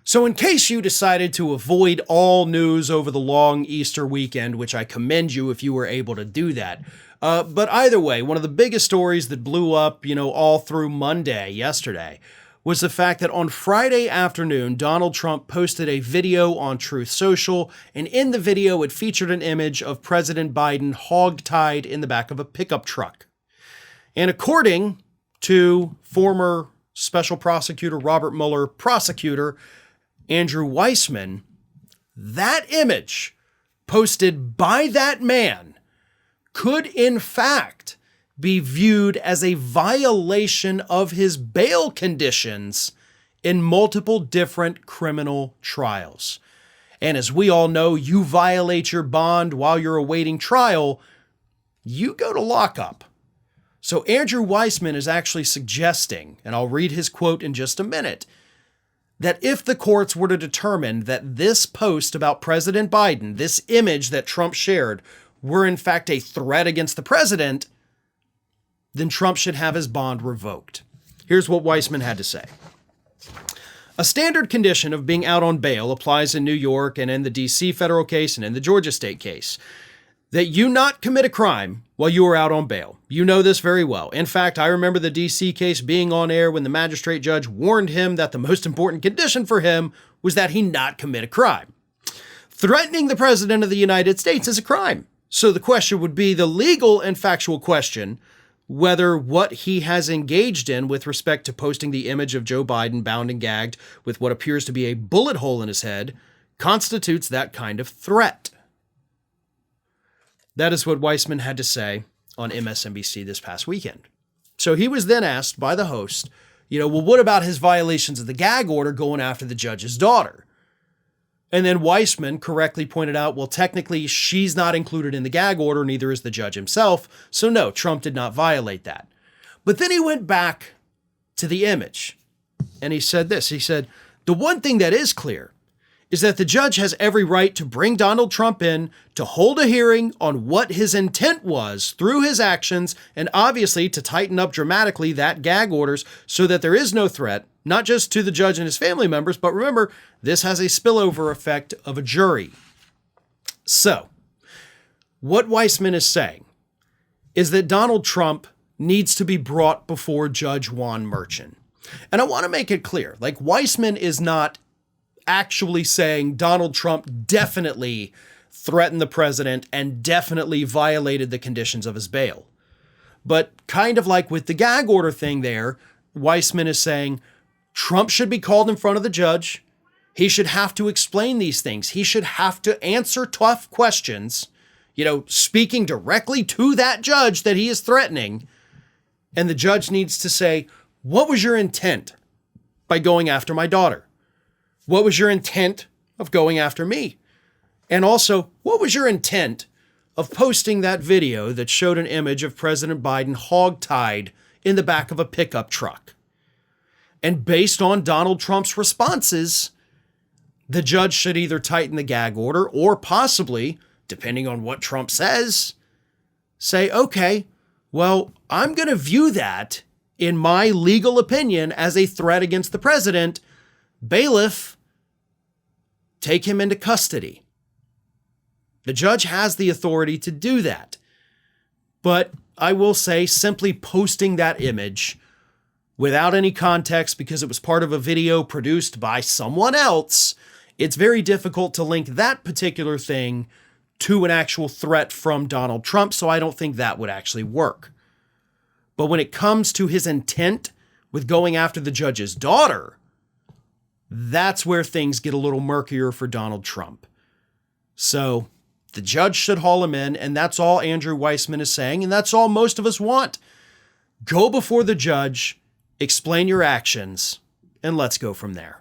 So in case you decided to avoid all news over the long Easter weekend, which I commend you if you were able to do that, but either way, one of the biggest stories that blew up, all through Monday, yesterday, was the fact that on Friday afternoon, Donald Trump posted a video on Truth Social, and in the video, it featured an image of President Biden hogtied in the back of a pickup truck. And according to former Special Prosecutor Robert Mueller, Prosecutor Andrew Weismann, that image posted by that man could in fact be viewed as a violation of his bail conditions in multiple different criminal trials. And as we all know, you violate your bond while you're awaiting trial, you go to lockup. So Andrew Weismann is actually suggesting, and I'll read his quote in just a minute, that if the courts were to determine that this post about President Biden, this image that Trump shared, were in fact a threat against the president, then Trump should have his bond revoked. Here's what Weismann had to say. A standard condition of being out on bail applies in New York and in the D.C. federal case and in the Georgia state case, that you not commit a crime while you are out on bail. You know this very well. In fact, I remember the D.C. case being on air when the magistrate judge warned him that the most important condition for him was that he not commit a crime. Threatening the president of the United States is a crime. So the question would be the legal and factual question, whether what he has engaged in with respect to posting the image of Joe Biden bound and gagged with what appears to be a bullet hole in his head constitutes that kind of threat. That is what Weismann had to say on MSNBC this past weekend. So he was then asked by the host, well, what about his violations of the gag order going after the judge's daughter? And then Weismann correctly pointed out, well, technically she's not included in the gag order, neither is the judge himself. So no, Trump did not violate that. But then he went back to the image and he said this. He said, the one thing that is clear is that the judge has every right to bring Donald Trump in to hold a hearing on what his intent was through his actions, and obviously to tighten up dramatically that gag orders so that there is no threat, not just to the judge and his family members, but remember, this has a spillover effect of a jury. So, what Weismann is saying is that Donald Trump needs to be brought before Judge Juan Merchan. And I want to make it clear, Weismann is not actually saying Donald Trump definitely threatened the president and definitely violated the conditions of his bail. But kind of like with the gag order thing there, Weismann is saying Trump should be called in front of the judge. He should have to explain these things. He should have to answer tough questions, speaking directly to that judge that he is threatening. And the judge needs to say, what was your intent by going after my daughter? What was your intent of going after me? And also, what was your intent of posting that video that showed an image of President Biden hogtied in the back of a pickup truck? And based on Donald Trump's responses, the judge should either tighten the gag order or possibly, depending on what Trump says, say, okay, well, I'm going to view that, in my legal opinion, as a threat against the president. Bailiff, take him into custody. The judge has the authority to do that. But I will say, simply posting that image without any context because it was part of a video produced by someone else, it's very difficult to link that particular thing to an actual threat from Donald Trump, so I don't think that would actually work. But when it comes to his intent with going after the judge's daughter, that's where things get a little murkier for Donald Trump. So the judge should haul him in, and that's all Andrew Weismann is saying, and that's all most of us want. Go before the judge, explain your actions, and let's go from there.